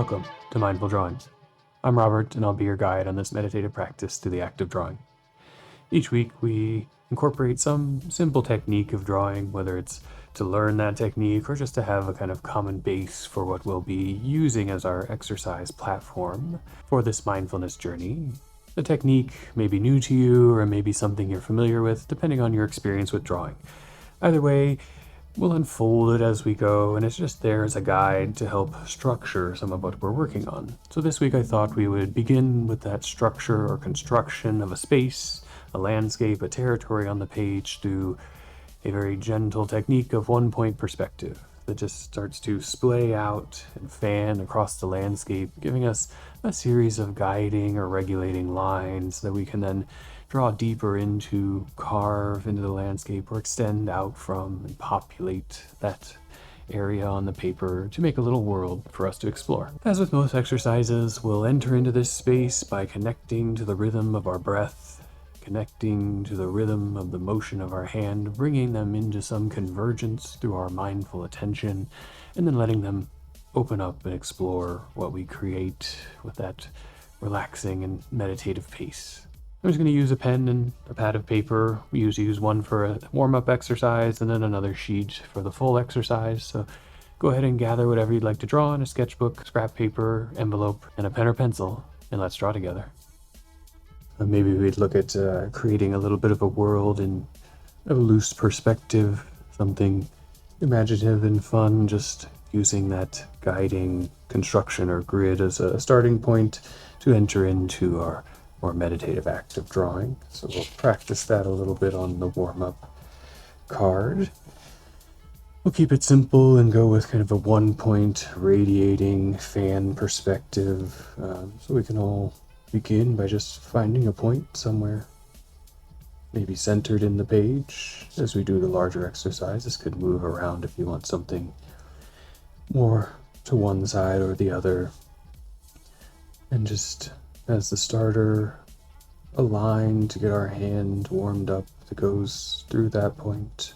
Welcome to Mindful Drawing. I'm Robert, and I'll be your guide on this meditative practice through the act of drawing. Each week, we incorporate some simple technique of drawing, whether it's to learn that technique or just to have a kind of common base for what we'll be using as our exercise platform for this mindfulness journey. The technique may be new to you or maybe something you're familiar with, depending on your experience with drawing. Either way, we'll unfold it as we go, and it's just there as a guide to help structure some of what we're working on. So this week I thought we would begin with that structure or construction of a space, a landscape, a territory on the page through a very gentle technique of one-point perspective that just starts to splay out and fan across the landscape, giving us a series of guiding or regulating lines that we can then draw deeper into, carve into the landscape, or extend out from and populate that area on the paper to make a little world for us to explore. As with most exercises, we'll enter into this space by connecting to the rhythm of our breath, connecting to the rhythm of the motion of our hand, bringing them into some convergence through our mindful attention, and then letting them open up and explore what we create with that relaxing and meditative pace. I'm just going to use a pen and a pad of paper. We usually use one for a warm-up exercise and then another sheet for the full exercise. So go ahead and gather whatever you'd like to draw in a sketchbook, scrap paper, envelope, and a pen or pencil, and let's draw together. Maybe we'd look at creating a little bit of a world in a loose perspective, something imaginative and fun, just using that guiding construction or grid as a starting point to enter into our more meditative act of drawing. So we'll practice that a little bit on the warm-up card. We'll keep it simple and go with kind of a one-point radiating fan perspective. So we can all begin by just finding a point somewhere, maybe centered in the page. As we do the larger exercise, this could move around if you want something more to one side or the other. And just as the starter, a line to get our hand warmed up that goes through that point,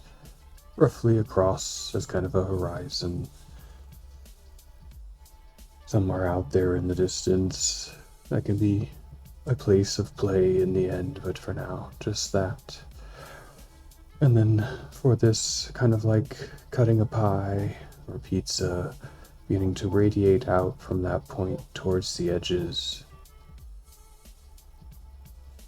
roughly across as kind of a horizon. Somewhere out there in the distance, that can be a place of play in the end, but for now, just that. And then for this, kind of like cutting a pie or pizza, beginning to radiate out from that point towards the edges.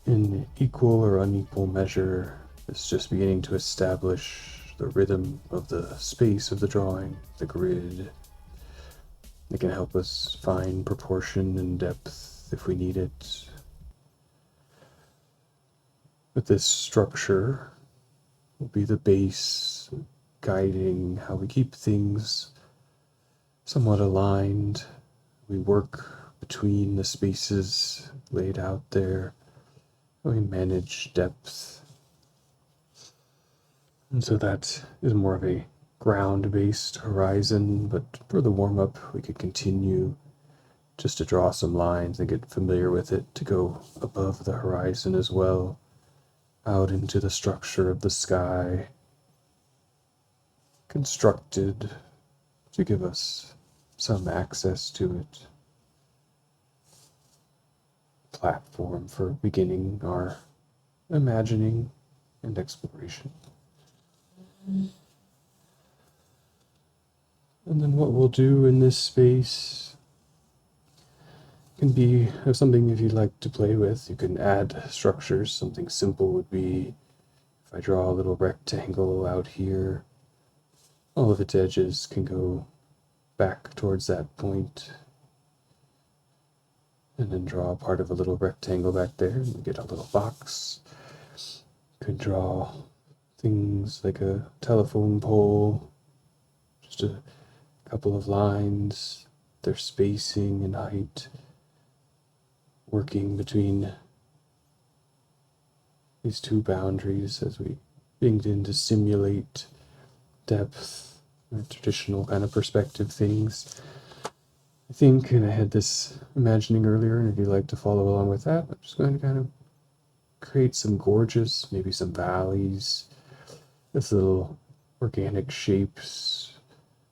In equal or unequal measure, it's just beginning to establish the rhythm of the space of the drawing, the grid. It can help us find proportion and depth if we need it. But this structure will be the base, guiding how we keep things somewhat aligned. We work between the spaces laid out there. We manage depth. And so that is more of a ground-based horizon, but for the warm-up, we could continue just to draw some lines and get familiar with it to go above the horizon as well, out into the structure of the sky, constructed to give us some access to it. Platform for beginning our imagining and exploration. And then what we'll do in this space can be something if you'd like to play with. You can add structures. Something simple would be if I draw a little rectangle out here, all of its edges can go back towards that point. And then draw part of a little rectangle back there and get a little box. Could draw things like a telephone pole, just a couple of lines, their spacing and height, working between these two boundaries as we begin to simulate depth, traditional kind of perspective things. I think, and I had this imagining earlier, and if you'd like to follow along with that, I'm just going to kind of create some gorges, maybe some valleys, this little organic shapes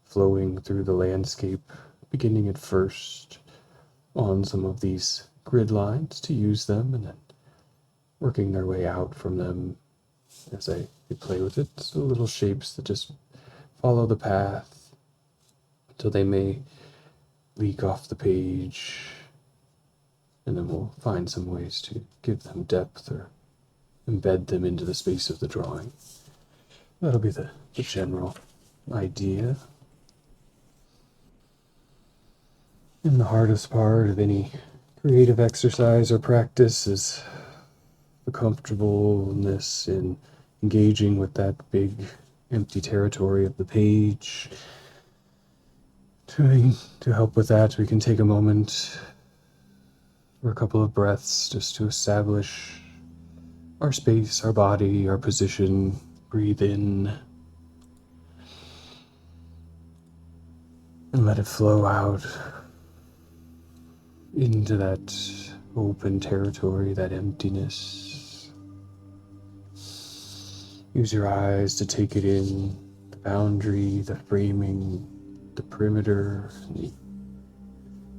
flowing through the landscape, beginning at first on some of these grid lines to use them, and then working their way out from them as I play with it. So little shapes that just follow the path until they may leak off the page, and then we'll find some ways to give them depth or embed them into the space of the drawing. That'll be the general idea. And the hardest part of any creative exercise or practice is the comfortableness in engaging with that big empty territory of the page. To help with that, we can take a moment for a couple of breaths just to establish our space, our body, our position. Breathe in and let it flow out into that open territory, that emptiness. Use your eyes to take it in, the boundary, the framing, the perimeter, the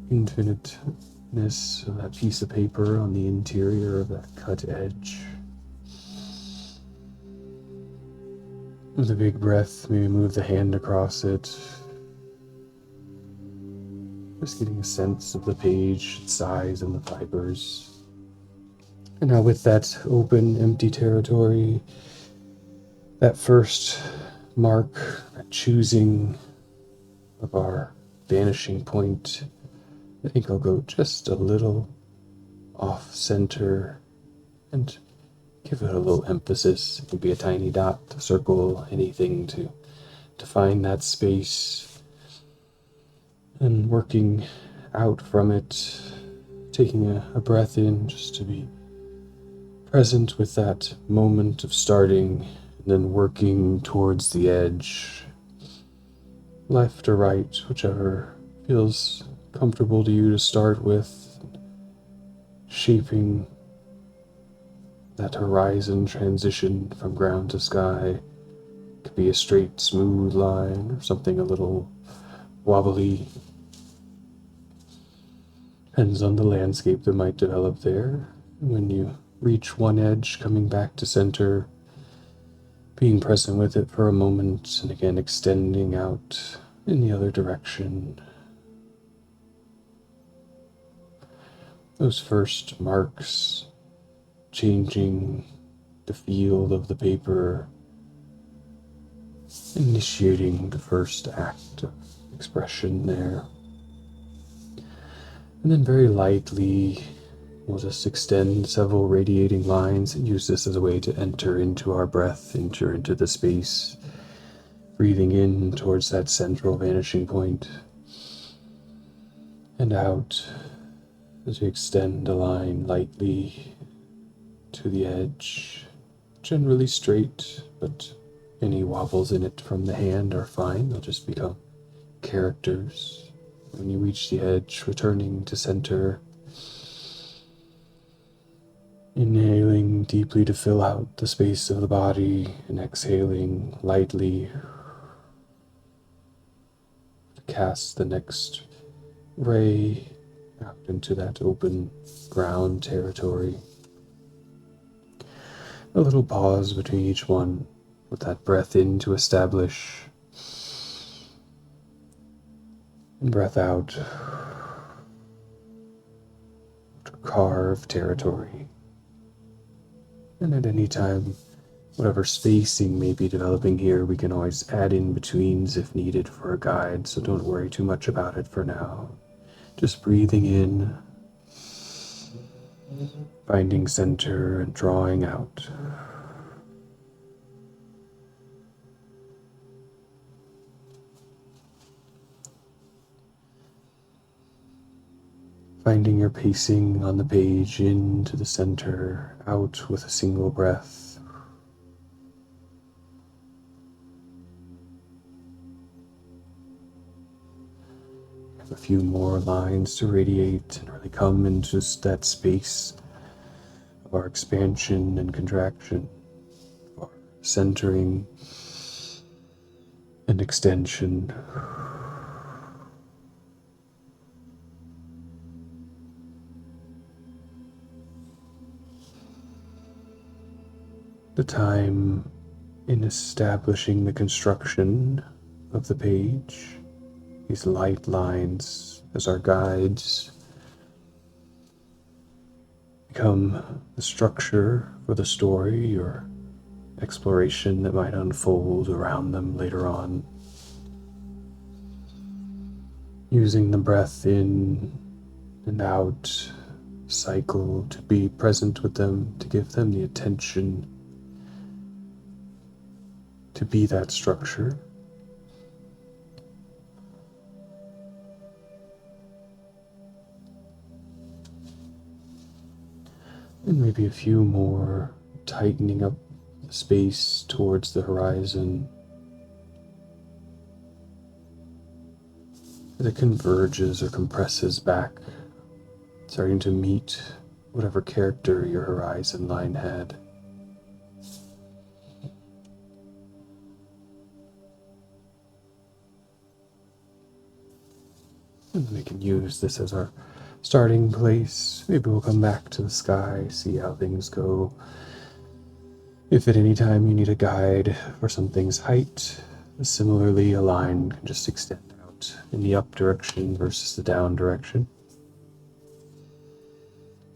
infiniteness of that piece of paper on the interior of that cut edge. With a big breath, maybe move the hand across it. Just getting a sense of the page, its size, and the fibers. And now with that open, empty territory, that first mark, that choosing of our vanishing point, I think I'll go just a little off center and give it a little emphasis. It could be a tiny dot, a circle, anything to define that space. And working out from it, taking a breath in just to be present with that moment of starting, and then working towards the edge, left or right, whichever feels comfortable to you to start with, shaping that horizon transition from ground to sky. It could be a straight, smooth line or something a little wobbly. Depends on the landscape that might develop there. When you reach one edge, coming back to center, being present with it for a moment, and again extending out in the other direction. Those first marks, changing the feel of the paper, initiating the first act of expression there. And then very lightly, we'll just extend several radiating lines and use this as a way to enter into our breath, enter into the space, breathing in towards that central vanishing point, and out as we extend a line lightly to the edge, generally straight, but any wobbles in it from the hand are fine. They'll just become characters. When you reach the edge, returning to center, inhaling deeply to fill out the space of the body, and exhaling lightly to cast the next ray out into that open ground territory. A little pause between each one, with that breath in to establish, and breath out to carve territory. And at any time, whatever spacing may be developing here, we can always add in betweens if needed for a guide, so don't worry too much about it for now. Just breathing in, finding center, and drawing out. Finding your pacing on the page into the center, out with a single breath. Have a few more lines to radiate and really come into that space of our expansion and contraction, our centering and extension. the time in establishing the construction of the page. These light lines as our guides become the structure for the story or exploration that might unfold around them later on. Using the breath in and out cycle to be present with them, to give them the attention to be that structure. And maybe a few more, tightening up the space towards the horizon as it converges or compresses back, starting to meet whatever character your horizon line had. And we can use this as our starting place. Maybe we'll come back to the sky, see how things go. If at any time you need a guide for something's height, similarly a line can just extend out in the up direction versus the down direction.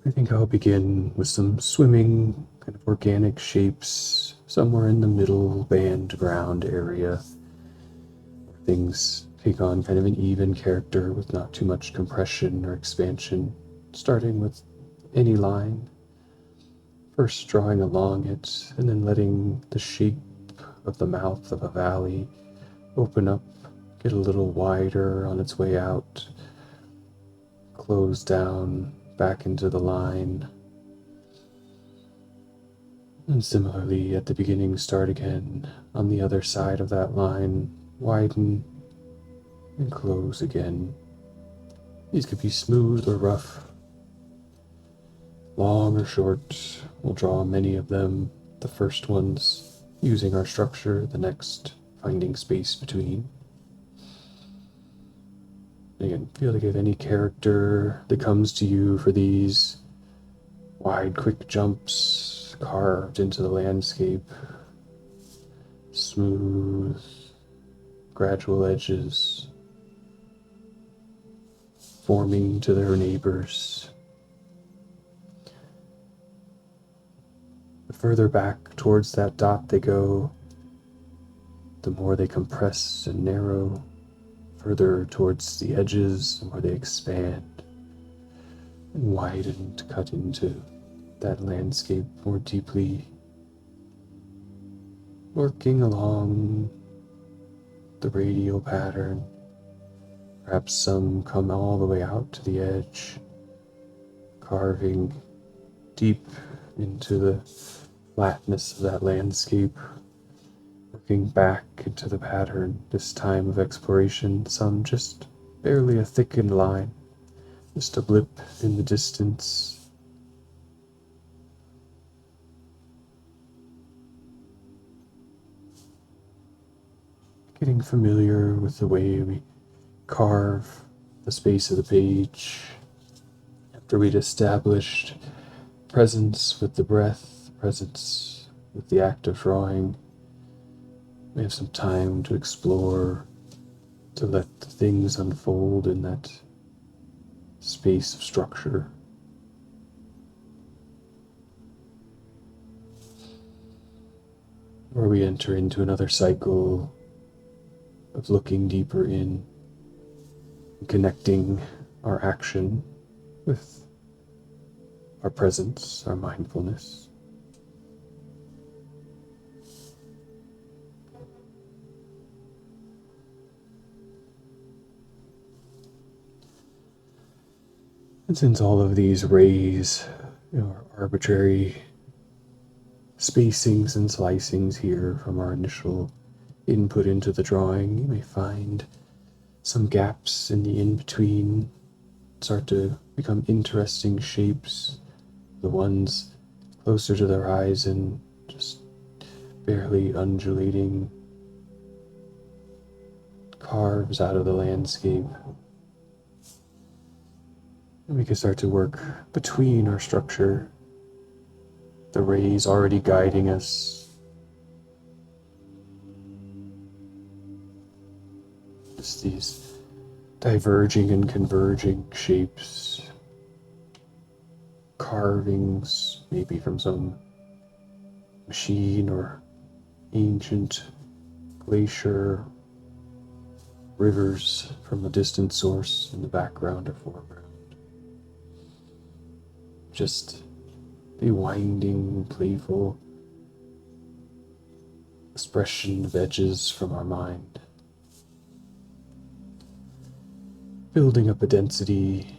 I think I'll begin with some swimming, kind of organic shapes, somewhere in the middle band ground area, where things take on kind of an even character with not too much compression or expansion, starting with any line, first drawing along it, and then letting the shape of the mouth of a valley open up, get a little wider on its way out, close down back into the line. And similarly, at the beginning, start again on the other side of that line, widen and close again. These could be smooth or rough, long or short. We'll draw many of them. The first ones using our structure, the next finding space between. Again, feel to give any character that comes to you for these wide, quick jumps carved into the landscape. Smooth, gradual edges forming to their neighbors. The further back towards that dot they go, the more they compress and narrow. Further towards the edges, the more they expand and widen to cut into that landscape more deeply, working along the radial pattern. Perhaps some come all the way out to the edge, carving deep into the flatness of that landscape, working back into the pattern, this time of exploration. Some just barely a thickened line, just a blip in the distance. Getting familiar with the way we carve the space of the page after we'd established presence with the breath, presence with the act of drawing. We have some time to explore, to let the things unfold in that space of structure. Where we enter into another cycle of looking deeper in, connecting our action with our presence, our mindfulness. And since all of these rays are arbitrary spacings and slicings here from our initial input into the drawing, you may find some gaps in the in-between start to become interesting shapes. The ones closer to the horizon, just barely undulating, carves out of the landscape. And we can start to work between our structure the rays already guiding us. Just these diverging and converging shapes, carvings, maybe from some machine or ancient glacier, rivers from a distant source in the background or foreground. Just the winding, playful expression of edges from our mind, building up a density,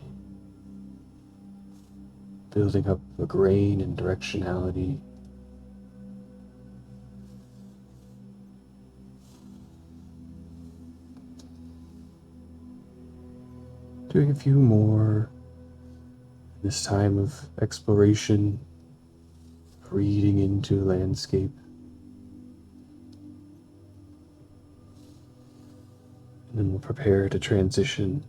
building up a grain and directionality. Doing a few more this time of exploration, reading into the landscape. And then we'll prepare to transition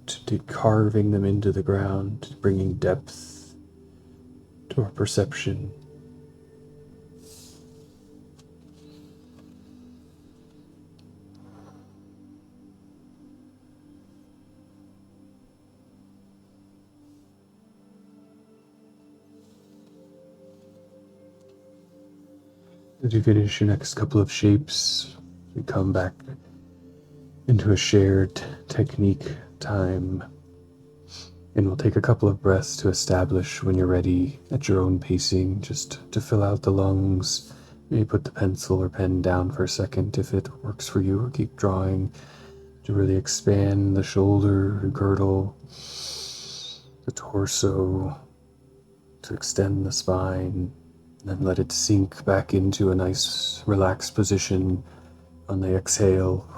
to carving them into the ground, bringing depth to our perception. As you finish your next couple of shapes, we come back into a shared technique time, and we'll take a couple of breaths to establish when you're ready at your own pacing, just to fill out the lungs. Maybe put the pencil or pen down for a second if it works for you, or keep drawing to really expand the shoulder girdle, the torso, to extend the spine. And then let it sink back into a nice relaxed position on the exhale.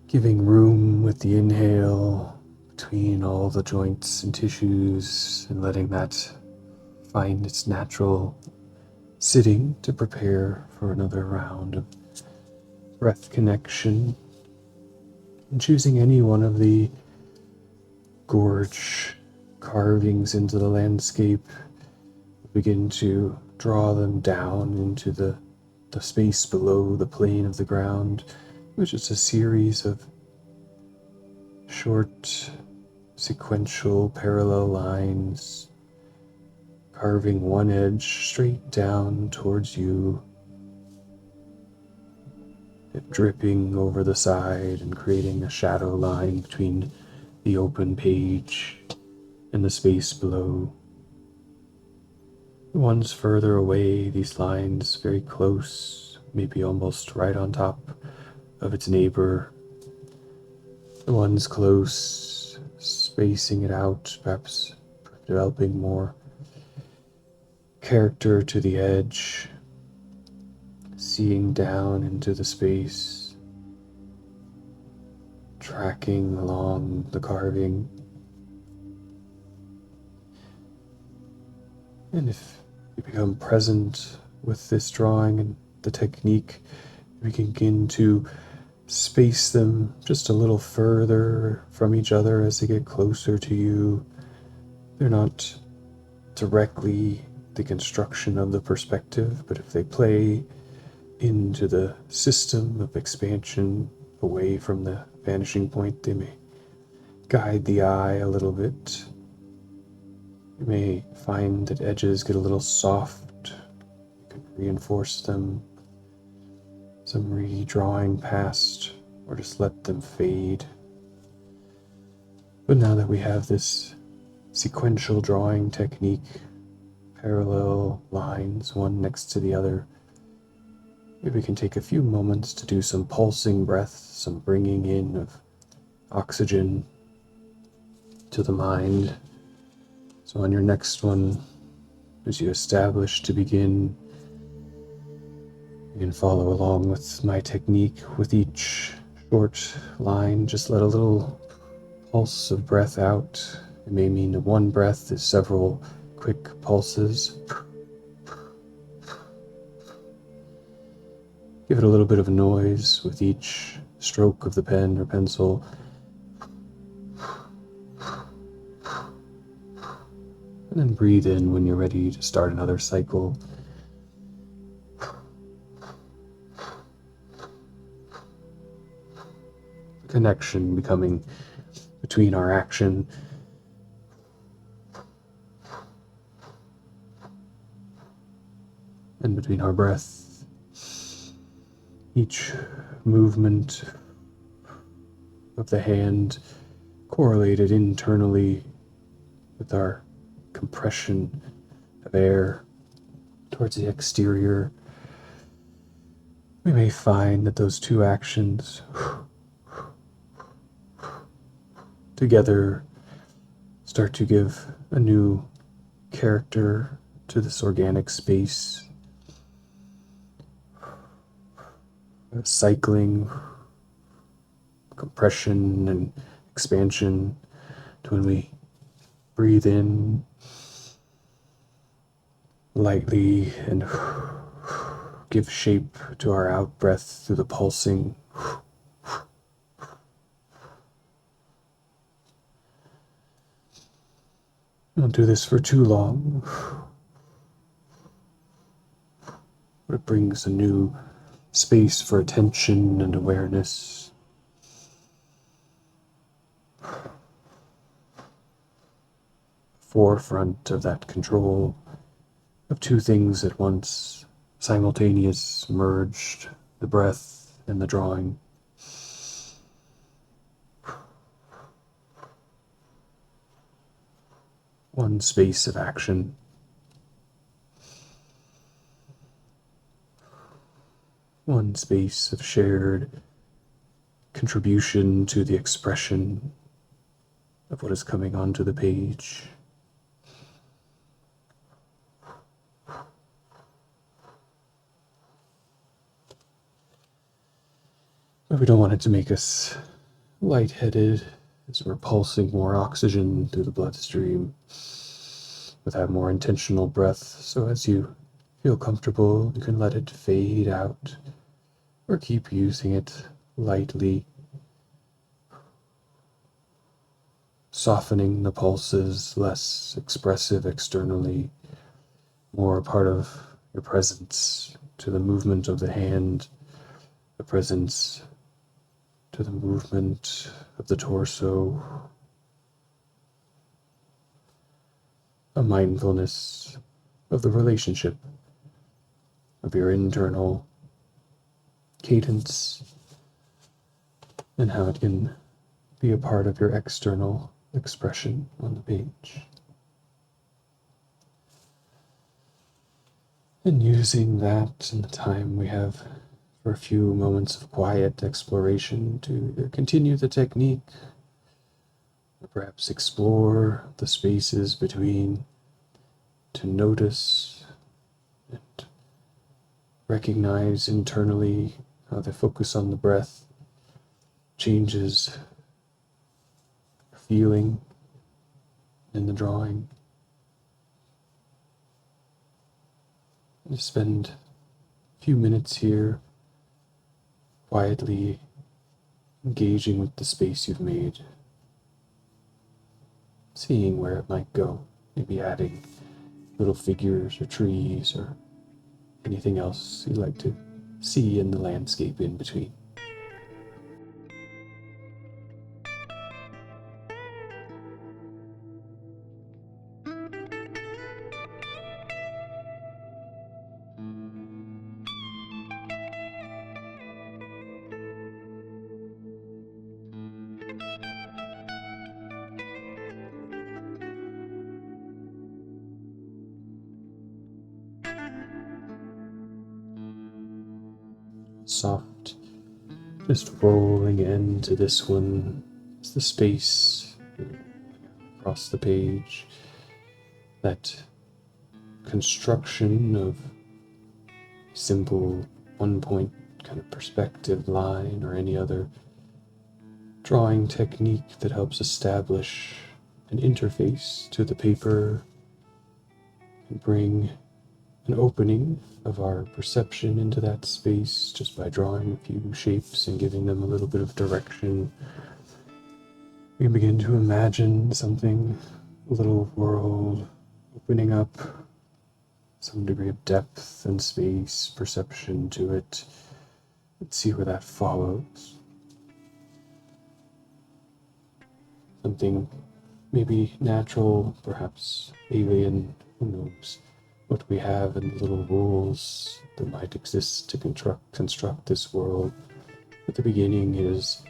Giving room with the inhale between all the joints and tissues, and letting that find its natural sitting to prepare for another round of breath connection. And choosing any one of the gorge carvings into the landscape, begin to draw them down into the space below the plane of the ground, which is a series of short, sequential, parallel lines, carving one edge straight down towards you, dripping over the side and creating a shadow line between the open page and the space below. The ones further away, these lines very close, maybe almost right on top of its neighbor. The ones close, spacing it out, perhaps developing more character to the edge, seeing down into the space, tracking along the carving. And if you become present with this drawing and the technique, we can begin to space them just a little further from each other as they get closer to you. They're not directly the construction of the perspective, but if they play into the system of expansion away from the vanishing point, they may guide the eye a little bit. You may find that edges get a little soft. You can reinforce them, some redrawing past, or just let them fade. But now that we have this sequential drawing technique, parallel lines, one next to the other, maybe we can take a few moments to do some pulsing breaths, some bringing in of oxygen to the mind. So on your next one, as you establish to begin, you can follow along with my technique. With each short line, just let a little pulse of breath out. It may mean that one breath is several quick pulses. Give it a little bit of a noise with each stroke of the pen or pencil. And then breathe in when you're ready to start another cycle. The connection becoming between our action and between our breath. Each movement of the hand correlated internally with our compression of air towards the exterior. We may find that those two actions together start to give a new character to this organic space. Cycling, compression, and expansion to when we breathe in lightly and give shape to our out breath through the pulsing. Don't do this for too long, but it brings a new space for attention and awareness. Forefront of that control of two things at once, simultaneous, merged, the breath and the drawing. One space of action. One space of shared contribution to the expression of what is coming onto the page. But we don't want it to make us lightheaded as we're pulsing more oxygen through the bloodstream without more intentional breath. So as you feel comfortable, you can let it fade out or keep using it lightly, softening the pulses, less expressive externally, more a part of your presence to the movement of the hand, the presence to the movement of the torso, a mindfulness of the relationship of your internal cadence and how it can be a part of your external expression on the page. And using that and the time we have for a few moments of quiet exploration to either continue the technique or perhaps explore the spaces between, to notice and recognize internally how the focus on the breath changes feeling in the drawing. And spend a few minutes here quietly engaging with the space you've made, seeing where it might go, maybe adding little figures or trees or anything else you'd like to see in the landscape in between. Soft, just rolling into this one is the space across the page, that construction of simple one-point kind of perspective line or any other drawing technique that helps establish an interface to the paper and bring an opening of our perception into that space just by drawing a few shapes and giving them a little bit of direction. We can begin to imagine something, a little world, opening up some degree of depth and space perception to it. Let's see where that follows. Something maybe natural, perhaps alien, who knows what we have in the little rules that might exist to construct this world. But the beginning is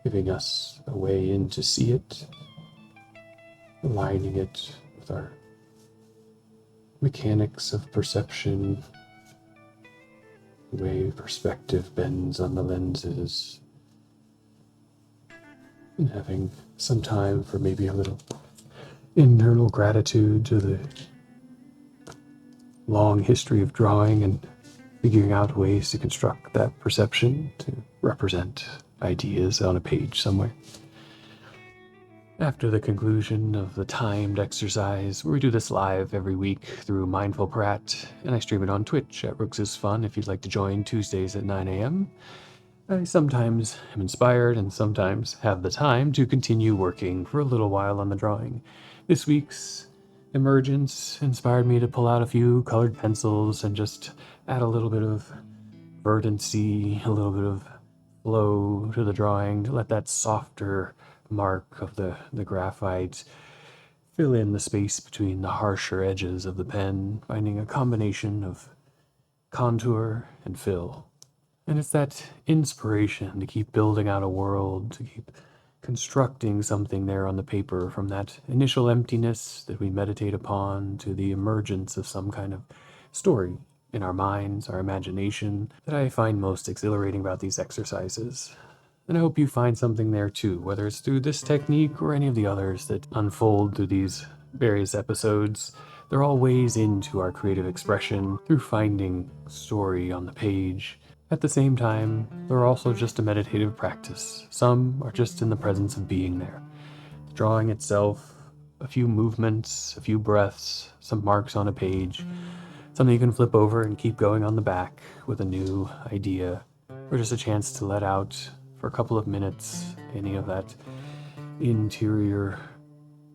giving us a way in to see it, aligning it with our mechanics of perception, the way perspective bends on the lenses, and having some time for maybe a little internal gratitude to the long history of drawing and figuring out ways to construct that perception to represent ideas on a page somewhere. After the conclusion of the timed exercise, we do this live every week through Mindful Prat, and I stream it on Twitch at Rooks' Fun if you'd like to join Tuesdays at 9 a.m. I sometimes am inspired and sometimes have the time to continue working for a little while on the drawing. This week's emergence inspired me to pull out a few colored pencils and just add a little bit of verdancy, a little bit of flow to the drawing to let that softer mark of the graphite fill in the space between the harsher edges of the pen, finding a combination of contour and fill. And it's that inspiration to keep building out a world, to keep constructing something there on the paper, from that initial emptiness that we meditate upon to the emergence of some kind of story in our minds, our imagination, that I find most exhilarating about these exercises. And I hope you find something there too, whether it's through this technique or any of the others that unfold through these various episodes. They're all ways into our creative expression through finding story on the page. At the same time, they're also just a meditative practice. Some are just in the presence of being there. The drawing itself, a few movements, a few breaths, some marks on a page, something you can flip over and keep going on the back with a new idea, or just a chance to let out for a couple of minutes any of that interior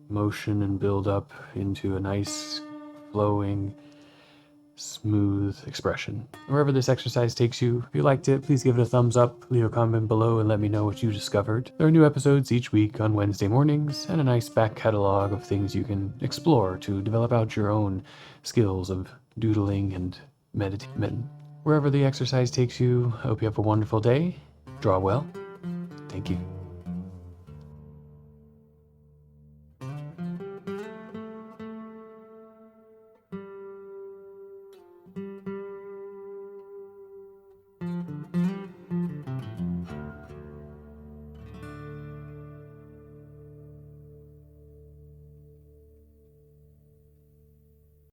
motion and build up into a nice, flowing, smooth expression. Wherever this exercise takes you, if you liked it, please give it a thumbs up, leave a comment below, and let me know what you discovered. There are new episodes each week on Wednesday mornings, and a nice back catalog of things you can explore to develop out your own skills of doodling and meditating. Wherever the exercise takes you, I hope you have a wonderful day. Draw well. Thank you.